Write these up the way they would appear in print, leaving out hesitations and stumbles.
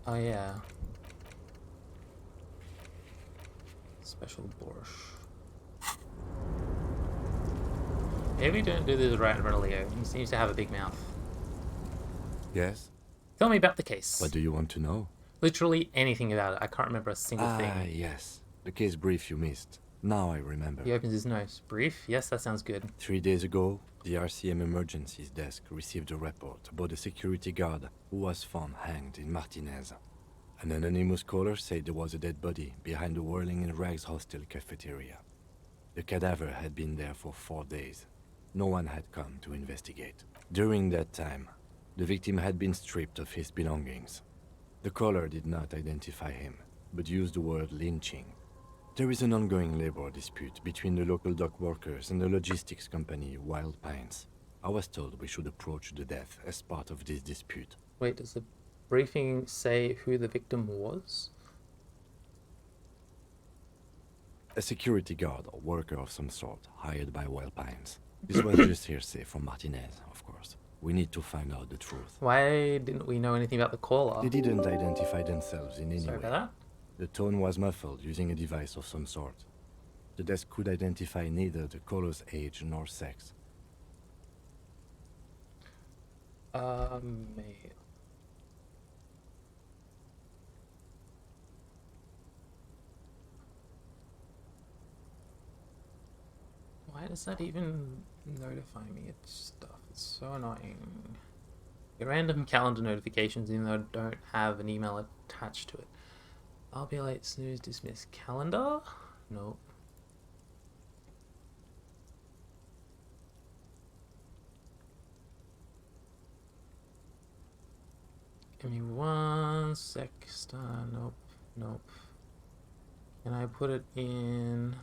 Oh yeah. Special borscht. Maybe don't do this right in front of Leo. He seems to have a big mouth. Yes? Tell me about the What case. do you want to know? Literally anything about it. I can't remember a single Ah, thing. yes. The case brief you missed. Now I remember. He opens his nose. Brief? Yes, that sounds good. 3 days ago, the RCM Emergencies Desk received a report about a security guard who was found hanged in Martinez. An anonymous caller said there was a dead body behind the Whirling in Rags hostel cafeteria. The cadaver had been there for 4 days. No one had come to investigate. During that time, the victim had been stripped of his belongings. The caller did not identify him, but used the word lynching. There is an ongoing labor dispute between the local dock workers and the logistics company Wild Pines. I was told we should approach the death as part of this dispute. Wait, does the briefing say who the victim was? A security guard or worker of some sort, hired by Wild Pines. This was just hearsay from Martinez, of course. We need to find out the truth. Why didn't we know anything about the caller? They didn't identify themselves in any Sorry way. about that. The tone was muffled using a device of some sort. The desk could identify neither the caller's age nor sex. Mate. Why does that even notify me of stuff? It's so annoying. Your random calendar notifications, even though I don't have an email attached to it. I'll be late, snooze, dismiss. Calendar? Nope. Give me one sec. Nope. Nope. Can I put it in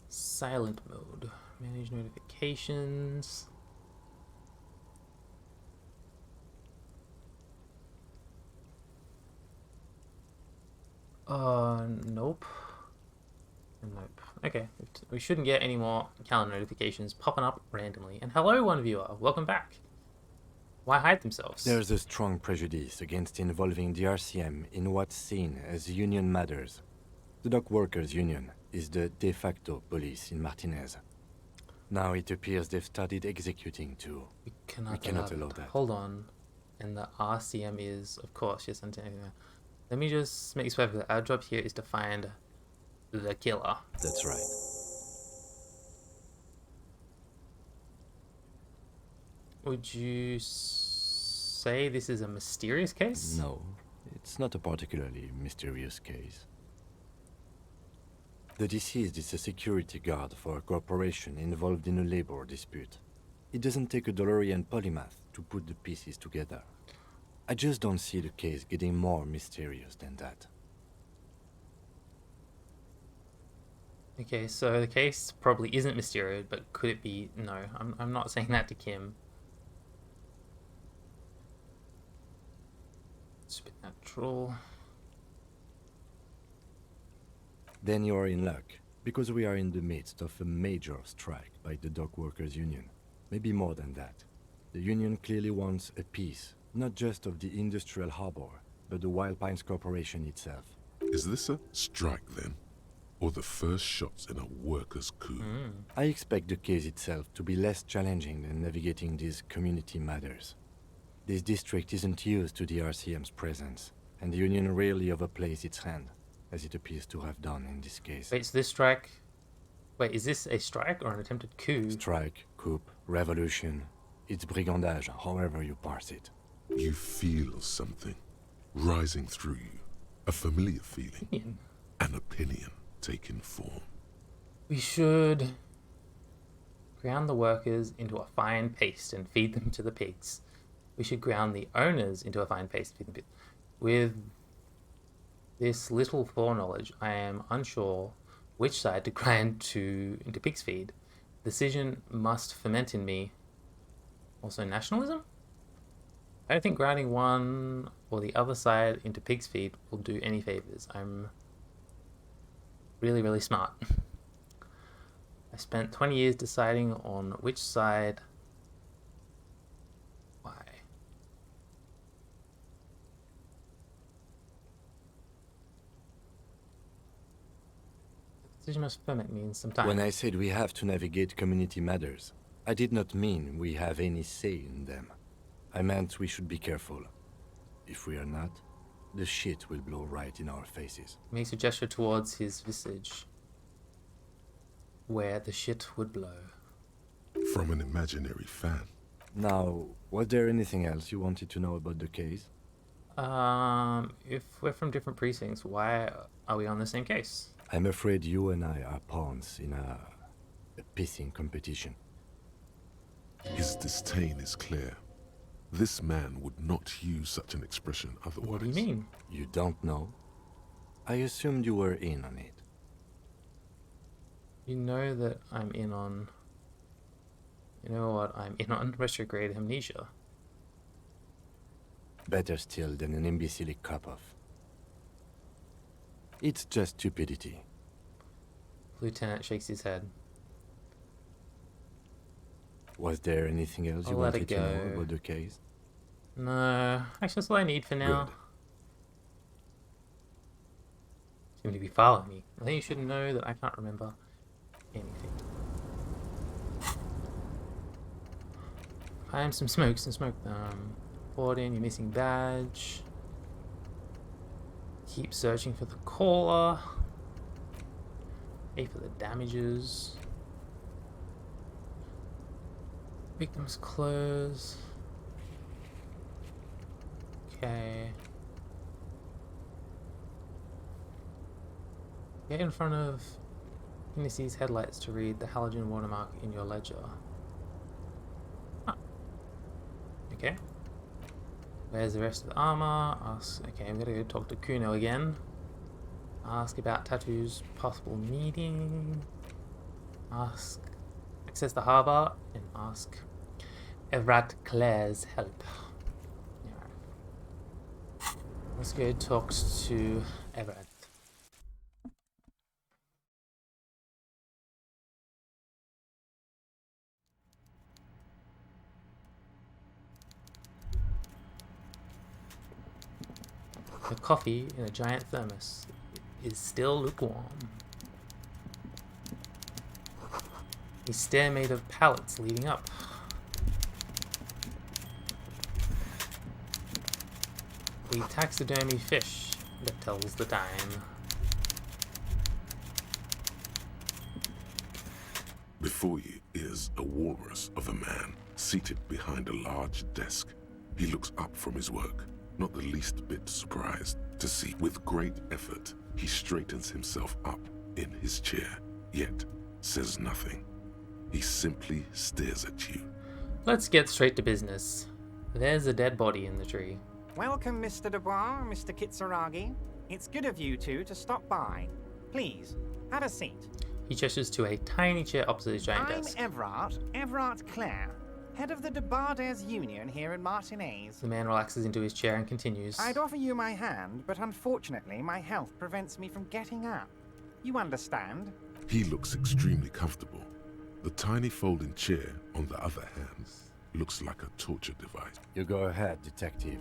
silent mode? Manage notifications. Nope. Nope. Okay, we shouldn't get any more calendar notifications popping up randomly. And hello, one viewer. Welcome back. Why hide themselves? There's a strong prejudice against involving the RCM in what's seen as union matters. The dock workers' union is the de facto police in Martinez. Now it appears they've started executing too. We cannot, allow that. Hold on. And the RCM is, of course, yes, I'm telling you. Let me just make this perfect. Our job here is to find the killer. That's right. Would you say this is a mysterious case? No, it's not a particularly mysterious case. The deceased is a security guard for a corporation involved in a labor dispute. It doesn't take a DeLorean polymath to put the pieces together. I just don't see the case getting more mysterious than that. Okay, so the case probably isn't mysterious, but could it be? No, I'm not saying that to Kim. Supernatural. Then you are in luck, because we are in the midst of a major strike by the dock workers' union. Maybe more than that. The union clearly wants a piece, not just of the industrial harbor, but the Wild Pines Corporation itself. Is this a strike then? Or the first shots in a workers' coup? I expect the case itself to be less challenging than navigating these community matters. This district isn't used to the RCM's presence, and the union rarely overplays its hand, as it appears to have done in this case. Wait, so this strike... Wait, is this a strike or an attempted coup? Strike, coup, revolution. It's brigandage, however you parse it. You feel something rising through you. A familiar feeling. Opinion. An opinion taking form. We should ground the workers into a fine paste and feed them to the pigs. We should ground the owners into a fine paste and feed them to the pigs. With this little foreknowledge, I am unsure which side to grind into pig's feed. Decision must ferment in me. Also nationalism? I don't think grinding one or the other side into pig's feed will do any favors. I'm really, really smart. I spent 20 years deciding on which side... Why? Decision must ferment means some time. When I said we have to navigate community matters, I did not mean we have any say in them. I meant we should be careful. If we are not, the shit will blow right in our faces. He makes a gesture towards his visage, where the shit would blow. From an imaginary fan. Now, was there anything else you wanted to know about the case? If we're from different precincts, why are we on the same case? I'm afraid you and I are pawns in a pissing competition. His disdain is clear. This man would not use such an expression otherwise. What do you mean? You don't know? I assumed you were in on it. You know that I'm in on... You know what I'm in on? Retrograde amnesia. Better still than an imbecilic cop-off. It's just stupidity. Lieutenant shakes his head. Was there anything else you I'll let wanted it to know go. about the case? No, actually that's all I need for now. Good. Seem to be following me. I think you should know that I can't remember anything. Find some smokes and smoke them. Report in your missing badge. Keep searching for the caller. Pay for the damages. Victim's clothes. Okay. Get in front of Hennessey's headlights to read the halogen watermark in your ledger. Ah. Okay. Where's the rest of the armor? Ask. Okay, I'm gonna go talk to Kuno again. Ask about Tattoo's possible meeting. Ask. Access the harbor and ask Evrat Claire's help. Alright. Let's go talk to Evrat. The coffee in a giant thermos is still lukewarm. A stair made of pallets leading up. A taxidermy fish that tells the time. Before you is a walrus of a man seated behind a large desk. He looks up from his work, not the least bit surprised to see. With great effort, he straightens himself up in his chair, yet says nothing. He simply stares at you. Let's get straight to business. There's a dead body in the tree. Welcome, Mr. Dubois, Mr. Kitsuragi. It's good of you two to stop by. Please, have a seat. He gestures to a tiny chair opposite his giant I'm desk. Evrat Claire, head of the Debarders Union here in Martinez. The man relaxes into his chair and continues. I'd offer you my hand, but unfortunately my health prevents me from getting up. You understand? He looks extremely comfortable. The tiny folding chair, on the other hand, looks like a torture device. You go ahead, detective.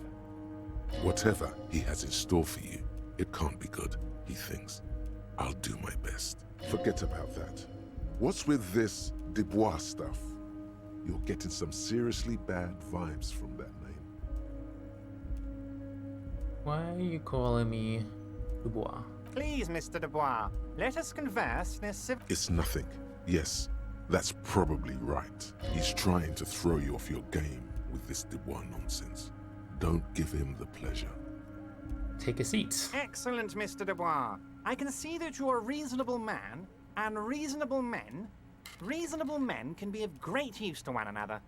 Whatever he has in store for you, it can't be good, he thinks. I'll do my best. Forget about that. What's with this Dubois stuff? You're getting some seriously bad vibes from that name. Why are you calling me Dubois? Please, Mr. Dubois, let us converse in a civil... It's nothing. Yes, that's probably right. He's trying to throw you off your game with this Dubois nonsense. Don't give him the pleasure. Take a seat. Excellent, Mr. Dubois. I can see that you're a reasonable man, and reasonable men can be of great use to one another.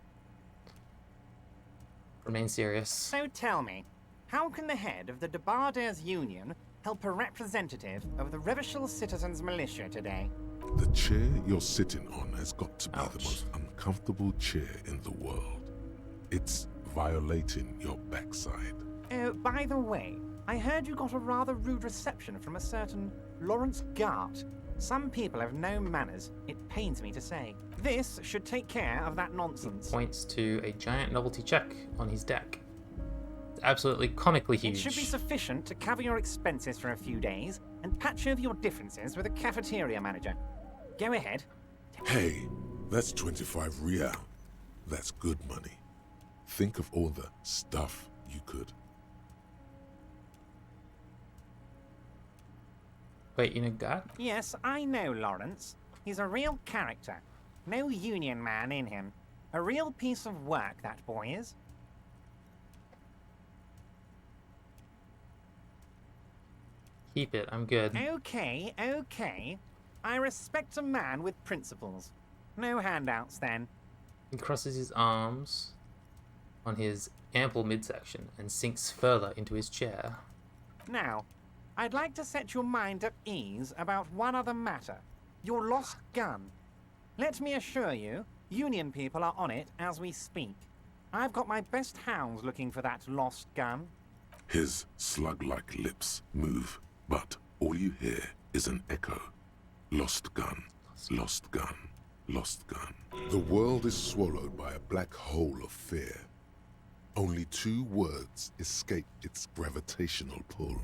Remain serious. So tell me, how can the head of the Debarders Union help a representative of the Revachol Citizens Militia today? The chair you're sitting on has got to be Ouch. the most uncomfortable chair in the world. It's violating your backside. Oh, by the way, I heard you got a rather rude reception from a certain Lawrence Gart. Some people have no manners, it pains me to say. This should take care of that nonsense. Points to a giant novelty check on his deck. absolutely comically It huge. should be sufficient to cover your expenses for a few days and patch over your differences with a cafeteria manager. Go ahead. Hey, that's 25 real. That's good money. Think of all the stuff you could. Wait, you know God? Yes, I know Lawrence. He's a real character. No union man in him. A real piece of work, that boy is. Keep it, I'm good. Okay, okay. I respect a man with principles. No handouts, then. He crosses his arms on his ample midsection and sinks further into his chair. Now, I'd like to set your mind at ease about one other matter. Your lost gun. Let me assure you, Union people are on it as we speak. I've got my best hounds looking for that lost gun. His slug-like lips move, but all you hear is an echo. Lost gun, lost gun, lost gun. The world is swallowed by a black hole of fear. Only 2 words escape its gravitational pull.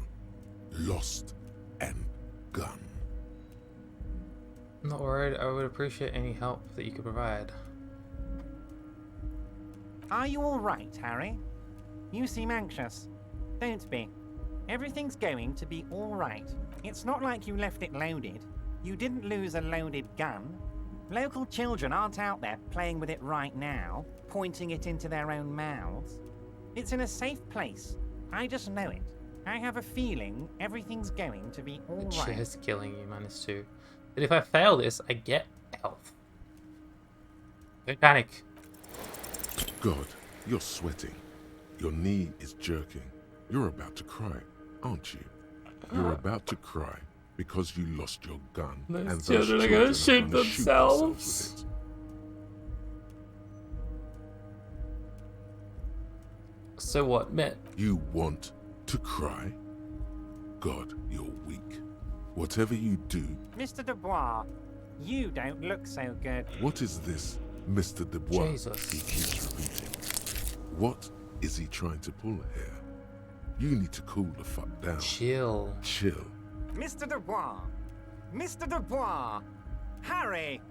Lost and gun. I'm not worried, I would appreciate any help that you could provide. Are you all right, Harry? You seem anxious. Don't be. Everything's going to be all right. It's not like you left it loaded. You didn't lose a loaded gun. Local children aren't out there playing with it right now, pointing it into their own mouths. It's in a safe place. I just know it. I have a feeling everything's going to be all The right. chair's killing you, -2. But if I fail this, I get health. Don't panic. God, you're sweating. Your knee is jerking. You're about to cry, aren't you? You're about to cry because you lost your gun. Those and those children are gonna are shoot gonna themselves. with it. So what, Matt? You want to cry? God, you're weak. Whatever you do, Mr. Dubois, you don't look so good. what is this, Mr. Dubois? Jesus. He keeps repeating. What is he trying to pull here? You need to cool the fuck down. Chill. Chill. Mr. Dubois! Mr. Dubois! Harry!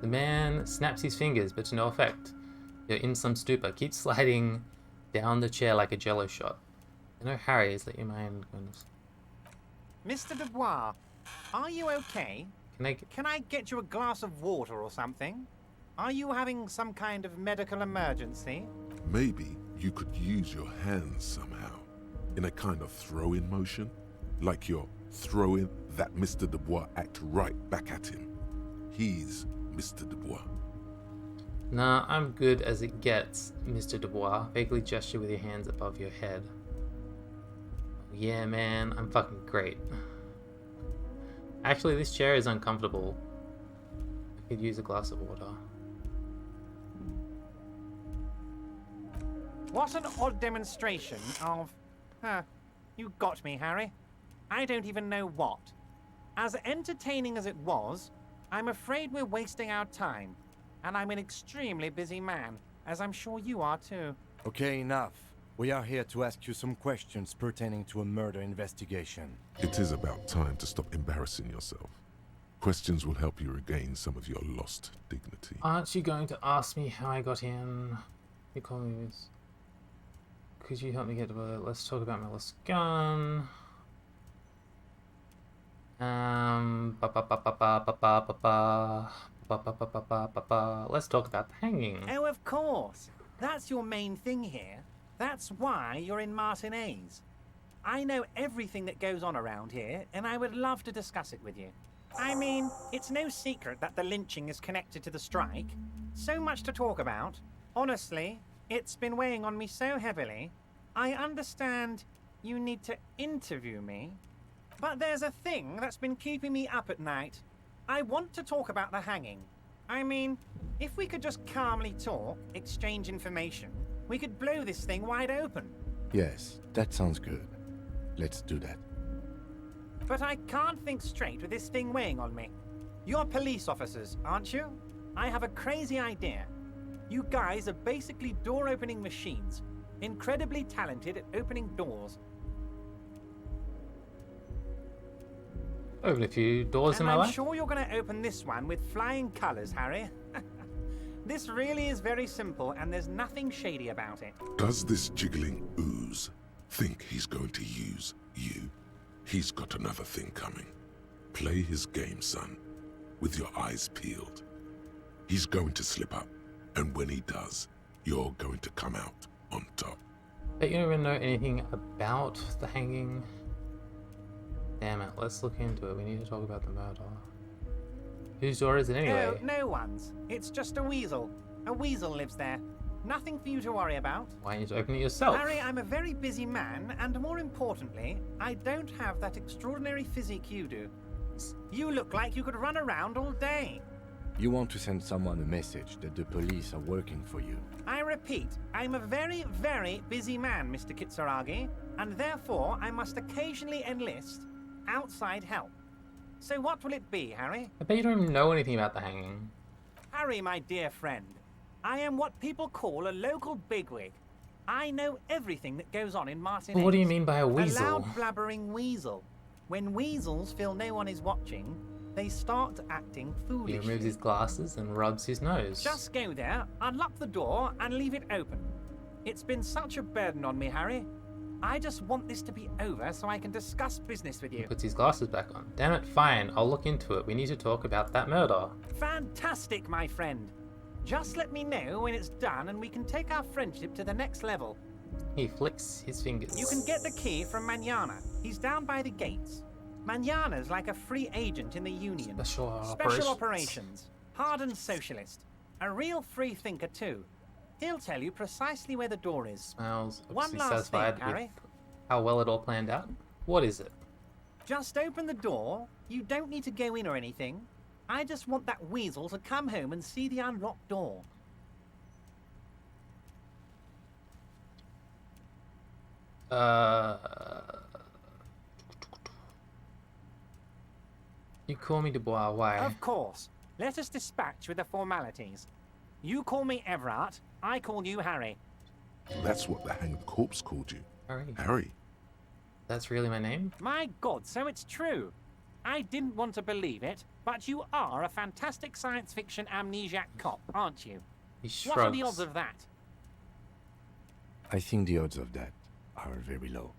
The man snaps his fingers, but to no effect. You're in some stupor. Keep sliding down the chair like a jello shot. I know Harry is let your mind go. Mr. Dubois, are you okay? Can I Can I get you a glass of water or something? Are you having some kind of medical emergency? Maybe you could use your hands somehow, in a kind of throw-in motion, like you're throwing that Mr. Dubois act right back at him. He's Mr. Dubois. Nah, I'm good as it gets, Mr. Dubois. Vaguely gesture with your hands above your head. Yeah, man, I'm fucking great. Actually, this chair is uncomfortable. I could use a glass of water. What an odd demonstration of... you got me, Harry. I don't even know what. As entertaining as it was, I'm afraid we're wasting our time. And I'm an extremely busy man, as I'm sure you are too. Okay, enough. We are here to ask you some questions pertaining to a murder investigation. It is about time to stop embarrassing yourself. Questions will help you regain some of your lost dignity. Aren't you going to ask me how I got in? You call me this. Could you help me get to it? Let's talk about my lost gun. Let's talk about the hanging. Oh, of course. That's your main thing here. That's why you're in Martinez. I know everything that goes on around here, and I would love to discuss it with you. I mean, it's no secret that the lynching is connected to the strike. So much to talk about. Honestly, it's been weighing on me so heavily. I understand you need to interview me, but there's a thing that's been keeping me up at night. I want to talk about the hanging. I mean, if we could just calmly talk, exchange information, we could blow this thing wide open. Yes, that sounds good. Let's do that. But I can't think straight with this thing weighing on me. You're police officers, aren't you? I have a crazy idea. You guys are basically door-opening machines. Incredibly talented at opening doors. Opened a few doors in And my I'm life. sure you're going to open this one with flying colours, Harry. This really is very simple, and there's nothing shady about it. Does this jiggling ooze think he's going to use you? He's got another thing coming. Play his game, son, with your eyes peeled. He's going to slip up, and when he does, you're going to come out on top. But you don't even know anything about the hanging. Damn it, let's look into it. We need to talk about the murder. Whose door is it anyway? No one's. It's just a weasel. A weasel lives there. Nothing for you to worry about. Why don't you just open it yourself? Harry, I'm a very busy man, and more importantly, I don't have that extraordinary physique you do. You look like you could run around all day. You want to send someone a message that the police are working for you. I repeat, I'm a very, very busy man, Mr. Kitsuragi, and therefore I must occasionally enlist outside help. So what will it be, Harry? I bet you don't even know anything about the hanging. Harry, my dear friend, I am what people call a local bigwig. I know everything that goes on in Martin. Well, what do you mean by a A weasel? loud blabbering weasel. When weasels feel no one is watching, they start acting He foolish. removes his glasses and rubs his nose. Just go there, unlock the door, and leave it open. It's been such a burden on me, Harry. I just want this to be over so I can discuss business with He you. puts his glasses back on. Damn it, fine. I'll look into it. We need to talk about that murder. Fantastic, my friend. Just let me know when it's done and we can take our friendship to the next level. He flicks his fingers. You can get the key from Manana. He's down by the gates. Manana's like a free agent in the Union. Special operations. Hardened socialist. A real free thinker too. He'll tell you precisely where the door is. Smiles, One obviously last thing, satisfied with Harry. how well it all planned out. What is it? Just open the door. You don't need to go in or anything. I just want that weasel to come home and see the unlocked door. You call me Dubois, why? Of course. Let us dispatch with the formalities. You call me Everard. I call you Harry. That's what the hanged corpse called you. Harry. Harry. That's really my name? My God, so it's true. I didn't want to believe it, but you are a fantastic science fiction amnesiac cop, aren't you? He What are the shrugs. odds of that? I think the odds of that are very low.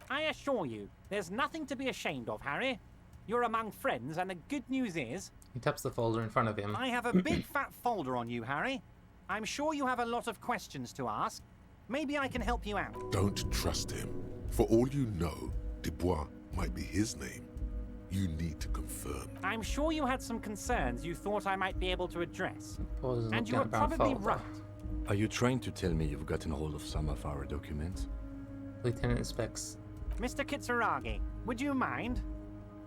I assure you, there's nothing to be ashamed of, Harry. You're among friends, and the good news is, He taps the folder in front of him. I have a big fat folder on you, Harry. I'm sure you have a lot of questions to ask. Maybe I can help you out. Don't trust him. For all you know, Dubois might be his name. You need to confirm. I'm sure you had some concerns you thought I might be able to address. Pauses and And looks you down were the brown probably folder. right. Are you trying to tell me you've gotten hold of some of our documents? Lieutenant inspects. Mr. Kitsuragi, would you mind?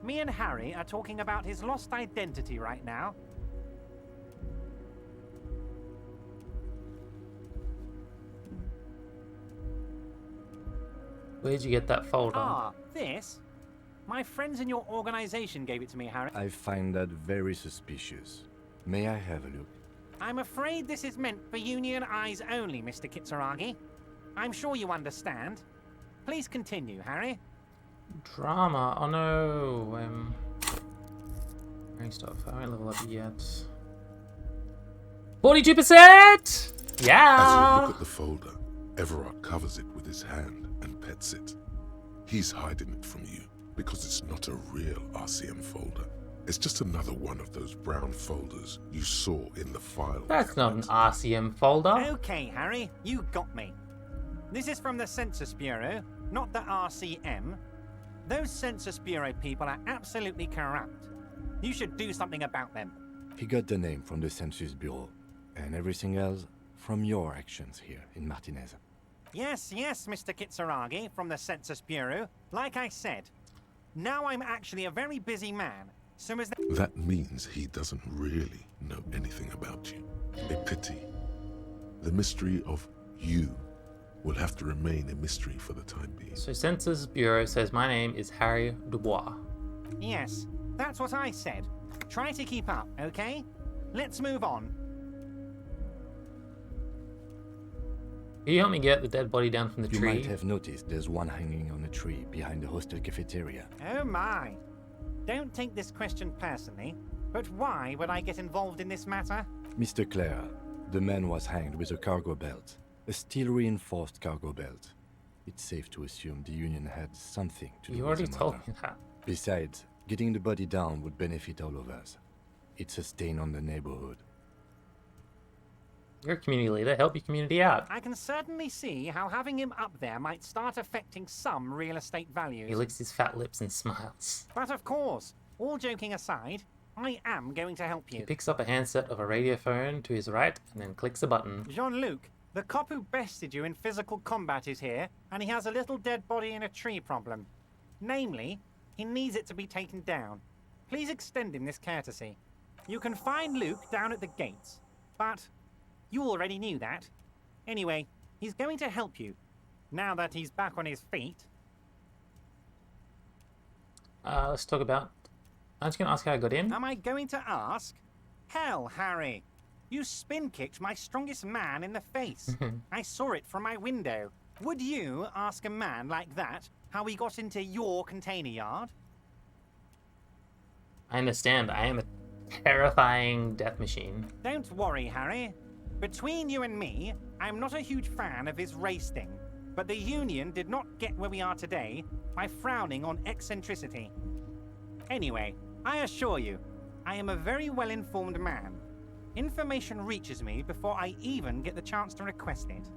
Me and Harry are talking about his lost identity right now. Where'd you get that folder? Ah, this? My friends in your organization gave it to me, Harry. I find that very suspicious. May I have a look? I'm afraid this is meant for Union eyes only, Mr. Kitsuragi. I'm sure you understand. Please continue, Harry. Drama. Oh no. Very stuff. I won't level up yet. 42%! As you Yeah! look at the folder, Everard covers it with his hand and pets it. He's hiding it from you because it's not a real RCM folder. It's just another one of those brown folders you saw in the file. That's not an cabinet. RCM folder. Okay, Harry, you got me. This is from the Census Bureau, not the RCM. Those Census Bureau people are absolutely corrupt. You should do something about them. He got the name from the Census Bureau, and everything else from your actions here in Martinez. Yes, Mr. Kitsuragi from the Census Bureau. Like I said, now I'm actually a very busy man. So is that... That means he doesn't really know anything about you. A pity. The mystery of you will have to remain a mystery for the time being. So Census Bureau says my name is Harry Dubois. Yes, that's what I said. Try to keep up, okay? Let's move on. Can you help me get the dead body down from the You tree? might have noticed there's one hanging on a tree behind the hostel cafeteria. Oh my. Don't take this question personally, but why would I get involved in this matter? Mr. Clare, the man was hanged with a cargo belt. A steel-reinforced cargo belt. It's safe to assume the Union had something to do You with already the told murder. me that. Besides, getting the body down would benefit all of us. It's a stain on the neighborhood. You're a community leader. Help your community out. I can certainly see how having him up there might start affecting some real estate values. He licks his fat lips and smiles. But of course, all joking aside, I am going to help He you. picks up a handset of a radio phone to his right and then clicks a button. Jean-Luc, the cop who bested you in physical combat is here, and he has a little dead body in a tree problem. Namely, he needs it to be taken down. Please extend him this courtesy. You can find Luke down at the gates, but you already knew that. Anyway, he's going to help you, now that he's back on his feet. Let's talk about... I'm just going to ask how I got in. Am I going to ask? Hell, Harry. You spin-kicked my strongest man in the face. I saw it from my window. Would you ask a man like that how he got into your container yard? I understand. I am a terrifying death machine. Don't worry, Harry. Between you and me, I'm not a huge fan of his race thing, but the Union did not get where we are today by frowning on eccentricity. Anyway, I assure you, I am a very well-informed man. Information reaches me before I even get the chance to request it.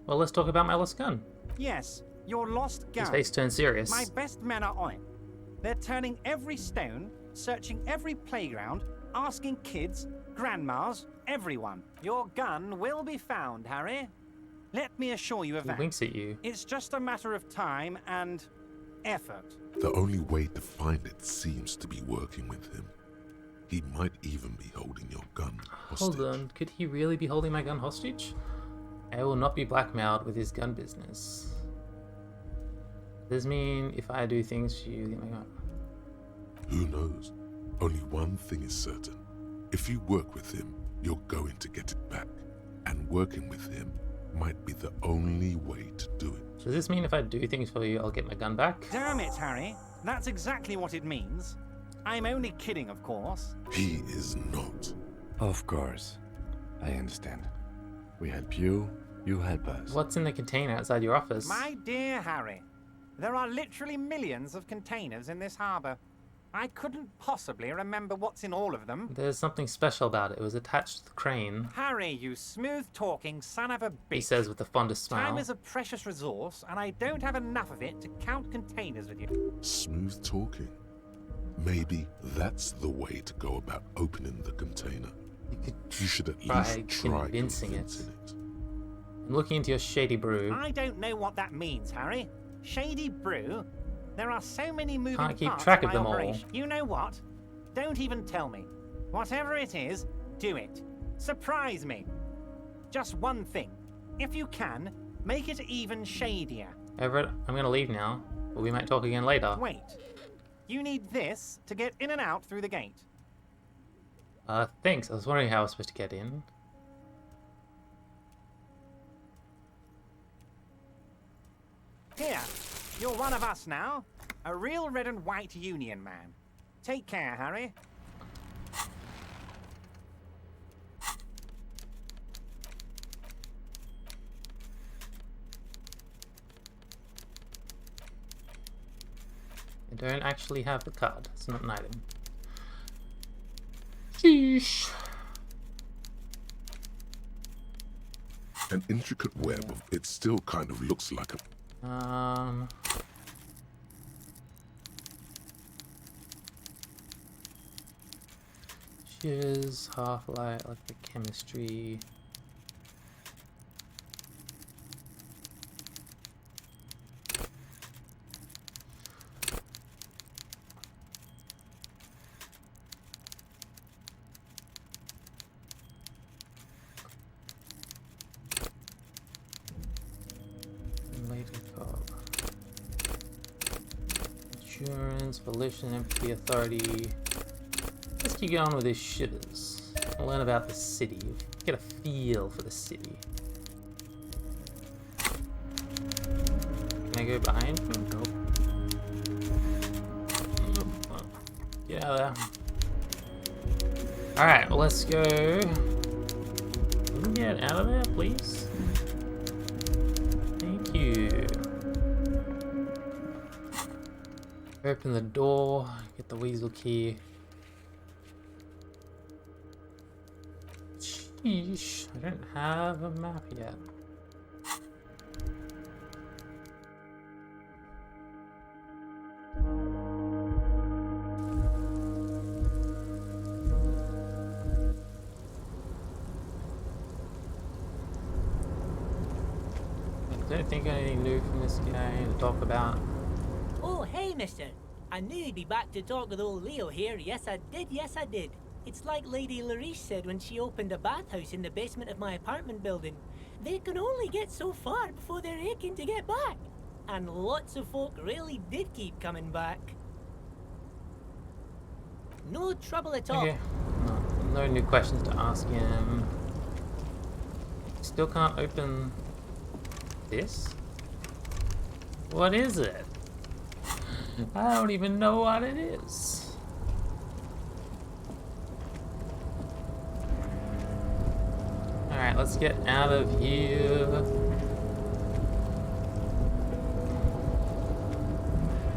Well, let's talk about my lost gun. Yes, your lost gun. His face turns serious. My best men are on it. They're turning every stone, searching every playground, asking kids, grandmas, everyone. Your gun will be found, Harry. Let me assure you of He that. winks at you. It's just a matter of time and effort. The only way to find it seems to be working with him. He might even be holding your gun hostage. Hold on, could he really be holding my gun hostage? I will not be blackmailed with his gun business. Does this mean if I do things for you, get my gun? Who knows? Only one thing is certain. If you work with him, you're going to get it back. And working with him might be the only way to do it. Does this mean if I do things for you, I'll get my gun back? Damn it, Harry. That's exactly what it means. I'm only kidding, of course. He is not. Of course. I understand. We help you, you help us. What's in the container outside your office? My dear Harry, there are literally millions of containers in this harbour. I couldn't possibly remember what's in all of them. There's something special about it. It was attached to the crane. Harry, you smooth-talking son of a bitch. He says with the fondest smile. Time is a precious resource, and I don't have enough of it to count containers with you. Smooth talking. Maybe that's the way to go about opening the container. You could You should at try least try convincing it. convincing it. I'm looking into your shady brew. I don't know what that means, Harry. Shady brew? There are so many moving Can't keep parts track in of my them all. operation. You know what? Don't even tell me. Whatever it is, do it. Surprise me. Just one thing. If you can, make it even shadier. Everett, I'm gonna leave now, but we might talk again later. Wait. You need this to get in and out through the gate. Thanks. I was wondering how I was supposed to get in. Here, you're one of us now. A real red and white Union man. Take care, Harry. I don't actually have the card. It's not an item. Sheesh. An intricate web of it still kind of looks like a Shears, half-light, like the chemistry. Endurance, volition, empathy, authority. Let's keep going with these shivers. Learn about the city. Get a feel for the city. I go behind him? Nope. Get out of there. Alright, well, let's go. Can we get out of there, please? Thank you. Open the door, get the weasel key. Sheesh, I don't have a map yet. I don't think anything new from this guy to talk about. Oh, hey, mister. I knew you'd be back to talk with old Leo here. Yes, I did. Yes, I did. It's like Lady Larice said when she opened a bathhouse in the basement of my apartment building. They can only get so far before they're aching to get back. And lots of folk really did keep coming back. No trouble at all. Okay. No new questions to ask him. Still can't open this? What is it? I don't even know what it is. Alright, let's get out of here.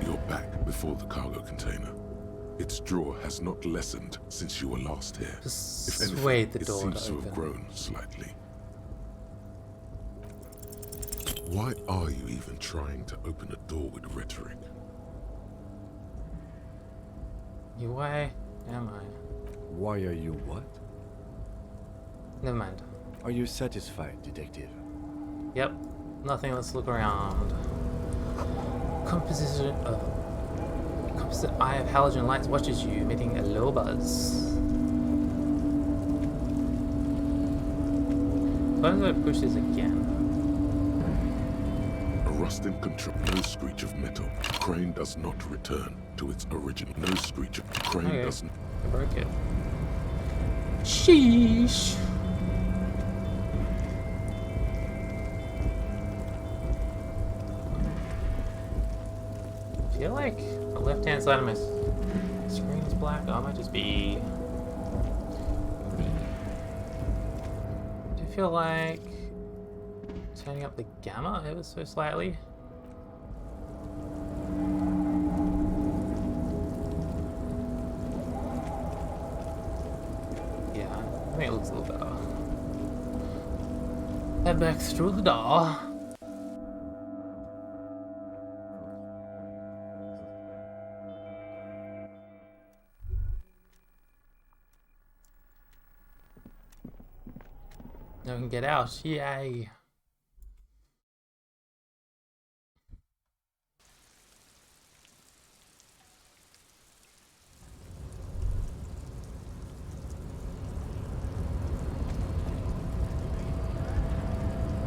You're back before the cargo container. Its drawer has not lessened since you were last here. If anything, Persuade the it door seems to to have open. grown slightly. Why are you even trying to open a door with rhetoric? Why am I? Why are you what? Never mind. Are you satisfied, detective? Yep. Nothing. Let's look around. Composite eye of halogen lights watches you, emitting a low buzz. Suppose I push this again. A rusting control. No screech of metal. Crane does not return to its original. No screech of crane Okay. doesn't. I broke it. Sheesh. I feel like the left-hand side of my screen is black. Oh, it might just be me. Do you feel like turning up the gamma ever so slightly? Yeah, I think it looks a little better. Head back through the door. Now we can get out. Yay.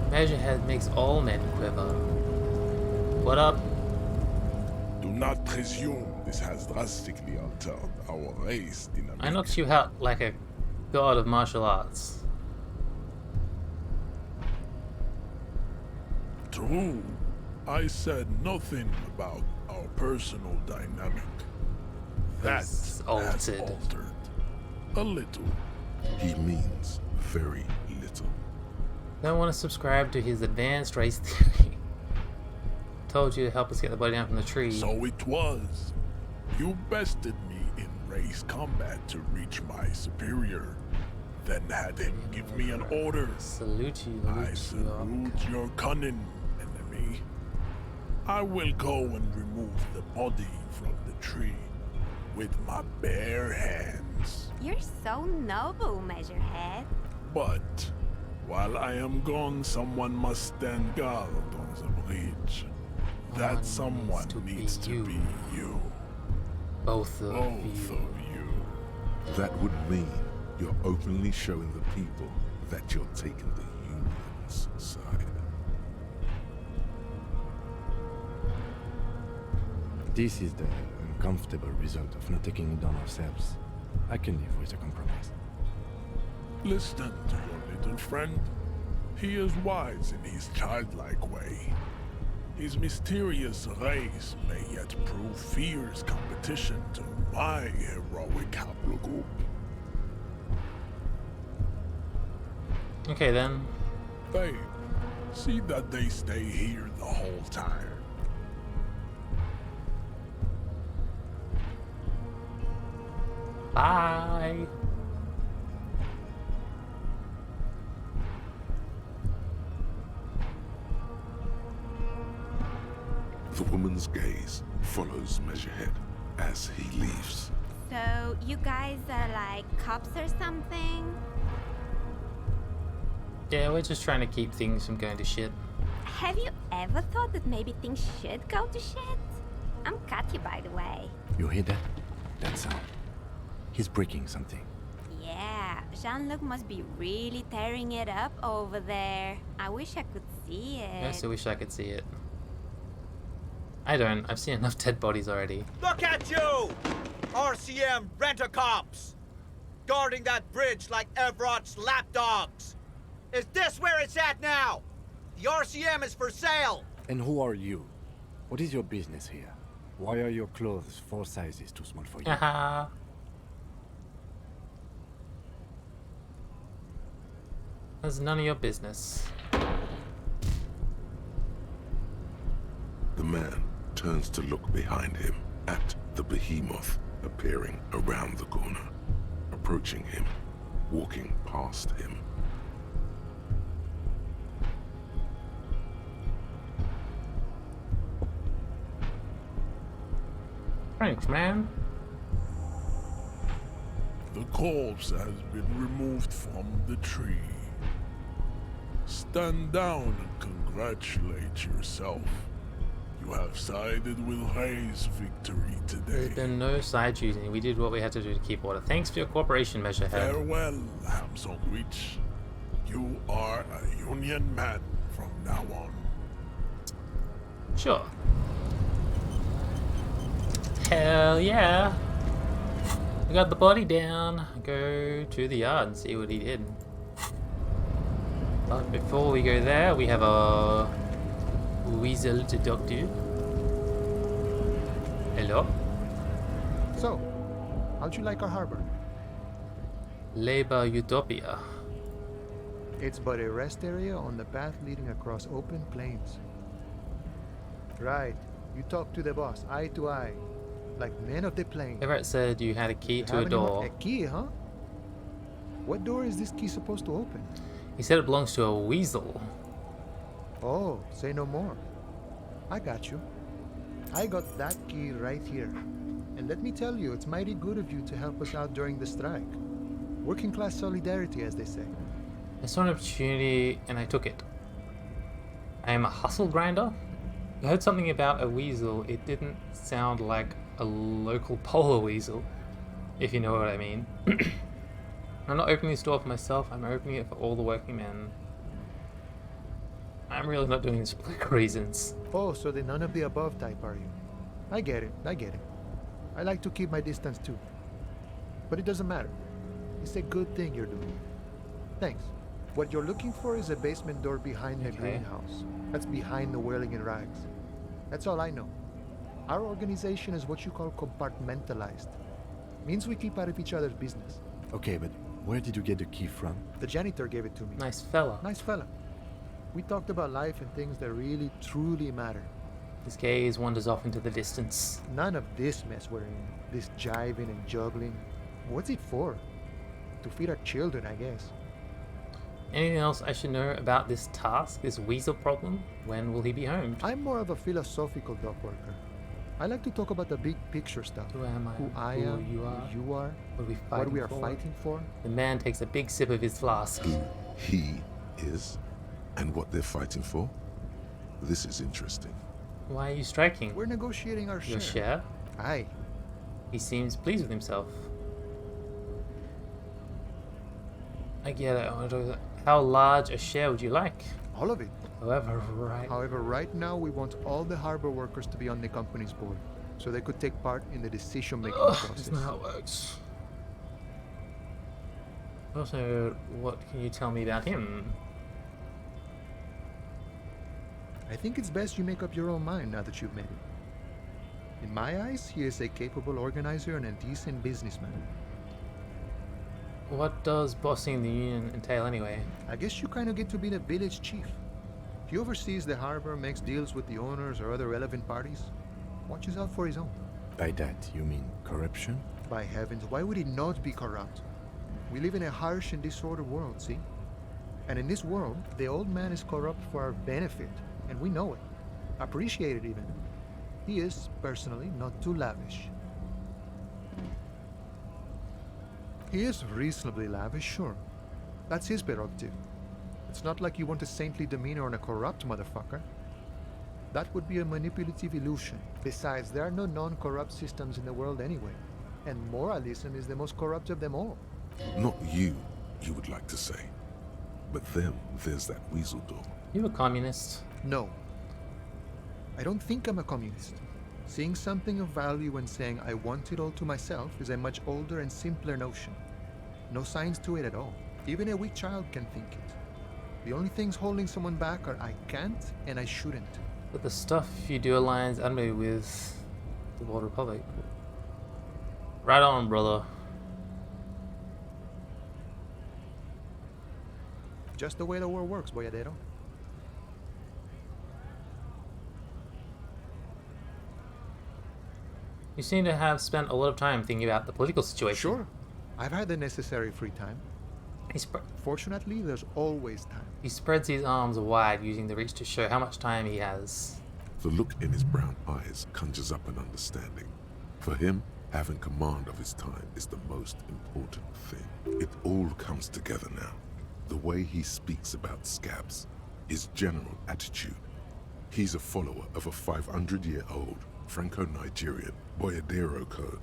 Measurehead makes all men quiver. What up? Do not presume this has drastically altered our race dynamic. I knocked you out like a god of martial arts. True. I said nothing about our personal dynamic. That It's has altered. altered. A little. He means very little. Don't want to subscribe to his advanced race theory. Told you to help us get the body down from the tree. So it was. You bested me in race combat to reach my superior. Then had him give me an order. Salute you, I salute your cunning, enemy. I will go and remove the body from the tree with my bare hands. You're so noble, Measurehead. But while I am gone, someone must stand guard on the bridge. That someone needs to be you. Both of Both you. of you. That would mean you're openly showing the people that you're taking the Union's side. This is the uncomfortable result of not taking it on ourselves. I can live with a compromise. Listen to your little friend. He is wise in his childlike way. His mysterious race may yet prove fierce competition to my heroic haplogroup. Okay then. They see that they stay here the whole time. Bye. The woman's gaze follows Measurehead as he leaves. So, you guys are like cops or something? Yeah, we're just trying to keep things from going to shit. Have you ever thought that maybe things should go to shit? I'm Katya, by the way. You hear that? That sound. He's breaking something. Yeah, Jean-Luc must be really tearing it up over there. I wish I could see it. I also wish I could see it. I don't. I've seen enough dead bodies already. Look at you! RCM rent-a-cops! Guarding that bridge like Everott's lapdogs! Is this where it's at now? The RCM is for sale! And who are you? What is your business here? Why are your clothes 4 sizes too small for you? Haha. That's none of your business. The man turns to look behind him at the behemoth appearing around the corner, approaching him, walking past him. Thanks, man. The corpse has been removed from the tree. Stand down and congratulate yourself. You have sided with Ray's victory There's today. been no side choosing. We did what we had to do to keep order. Thanks for your cooperation, Measurehead. Farewell, Ham Sandwich. You are a Union man from now on. Sure. Hell yeah. We got the body down. Go to the yard and see what he did. But before we go there, we have a weasel to talk to. Hello? So, how'd you like our harbor? Labor Utopia. It's but a rest area on the path leading across open plains. Right, you talk to the boss, eye to eye, like men of the plain. Everett said you had a key to a door. A key, huh? What door is this key supposed to open? He said it belongs to a weasel. Oh, say no more. I got you. I got that key right here. And let me tell you, it's mighty good of you to help us out during the strike. Working class solidarity, as they say. I saw an opportunity and I took it. I am a hustle grinder. I heard something about a weasel. It didn't sound like a local polar weasel, if you know what I mean. I'm not opening this door for myself, I'm opening it for all the working men. I'm really not doing this for political reasons. Oh, so the none of the above type, are you? I get it, I get it. I like to keep my distance too. But it doesn't matter. It's a good thing you're doing. Thanks. What you're looking for is a basement door behind the Okay. greenhouse. That's behind the whirling in rags. That's all I know. Our organization is what you call compartmentalized. Means we keep out of each other's business. Okay, but where did you get the key from? The janitor gave it to me. Nice fella. Nice fella. We talked about life and things that really, truly matter. His gaze wanders off into the distance. None of this mess we're in. This jiving and juggling. What's it for? To feed our children, I guess. Anything else I should know about this task, this weasel problem? When will he be home? I'm more of a philosophical dock worker. I like to talk about the big picture stuff. Who am I? Who I Who am, you are? who you are, What are we what fighting we are for? fighting for. The man takes a big sip of his flask. Who he is and what they're fighting for. This is interesting. Why are you striking? We're negotiating our Your share. share? Aye. He seems pleased with himself. I get it. How large a share would you like? All of it. However, right. However, right now we want all the harbor workers to be on the company's board, so they could take part in the decision-making Ugh, process. that's not how it works. Also, what can you tell me about him? I think it's best you make up your own mind now that you've met him. In my eyes, he is a capable organizer and a decent businessman. What does bossing the union entail anyway? I guess you kind of get to be the village chief. He oversees the harbor, makes deals with the owners or other relevant parties, watches out for his own. By that, you mean corruption? By heavens, why would he not be corrupt? We live in a harsh and disordered world, see? And in this world, the old man is corrupt for our benefit, and we know it. Appreciate it even. He is, personally, not too lavish. He is reasonably lavish, sure. That's his prerogative. It's not like you want a saintly demeanor on a corrupt motherfucker. That would be a manipulative illusion. Besides, there are no non-corrupt systems in the world anyway. And moralism is the most corrupt of them all. Not you would like to say. But then there's that weasel door. You a communist? No. I don't think I'm a communist. Seeing something of value and saying I want it all to myself is a much older and simpler notion. No science to it at all. Even a weak child can think it. The only things holding someone back are I can't and I shouldn't. But the stuff you do aligns admirably with the World Republic. Right on, brother. Just the way the world works, Boyadero. You seem to have spent a lot of time thinking about the political situation. Sure. I've had the necessary free time. Fortunately, there's always time. He spreads his arms wide, using the reach to show how much time he has. The look in his brown eyes conjures up an understanding. For him, having command of his time is the most important thing. It all comes together now. The way he speaks about scabs, his general attitude. He's a follower of a 500-year-old Franco-Nigerian Boyadero code,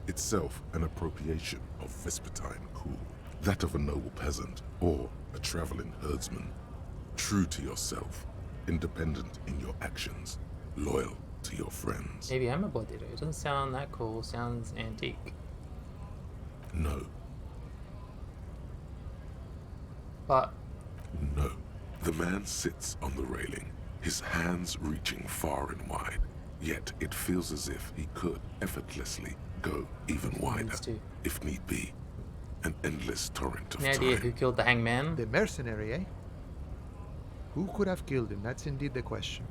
itself an appropriation of Vespertine cool. That of a noble peasant or a traveling herdsman. True to yourself, independent in your actions, loyal to your friends. Maybe I'm a Boyadero. It doesn't sound that cool. Sounds antique. No. But no. The man sits on the railing, his hands reaching far and wide. Yet it feels as if he could effortlessly go even wider, if need be. An endless torrent of time. Any idea who killed the hangman? The mercenary, eh? Who could have killed him? That's indeed the question.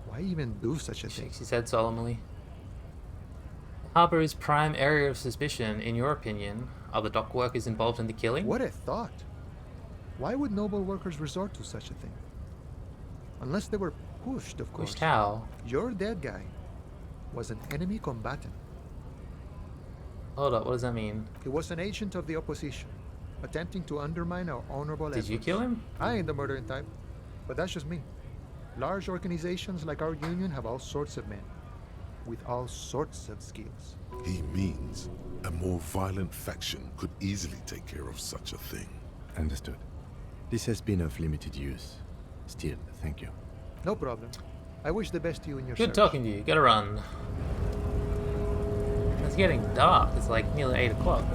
Why even do such a thing? Shakes his head solemnly. The harbor is prime area of suspicion, in your opinion. Are the dock workers involved in the killing? What a thought. Why would noble workers resort to such a thing? Unless they were pushed, of course. Pushed how? Your dead guy was an enemy combatant. Hold up, what does that mean? He was an agent of the opposition, attempting to undermine our honorable efforts. Did you kill him? I ain't the murdering type, but that's just me. Large organizations like our union have all sorts of men, with all sorts of skills. He means a more violent faction could easily take care of such a thing. Understood. This has been of limited use. Still, thank you. No problem. I wish the best to you in your Good search. talking to you. Gotta run. It's getting dark. It's like nearly 8 o'clock.